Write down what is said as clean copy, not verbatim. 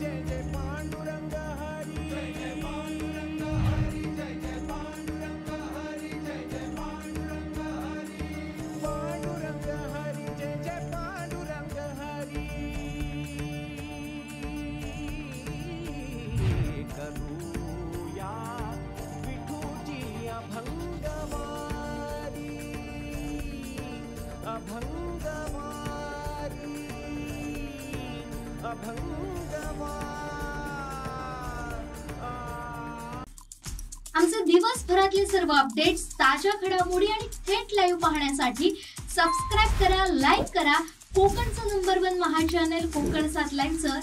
जय जय पांडुरंग हरी, जय जय पांडुरंग हरी, जय जय पांडुरंग हरी, जय जय पांडुरंग हरी, पांडुरंग हरी, जय जय पांडुरंग हरी। करूया विठूची अभंगवारी, अभंगवारी, आमचे दिवसभरातले सर्व अपडेट्स, ताज्या घडामोडी आणि थेट लाईव्ह पाहण्यासाठी सबस्क्राइब करा, लाईक करा कोकणचं नंबर 1 महा चॅनल कोकण 7 लाईव्हचं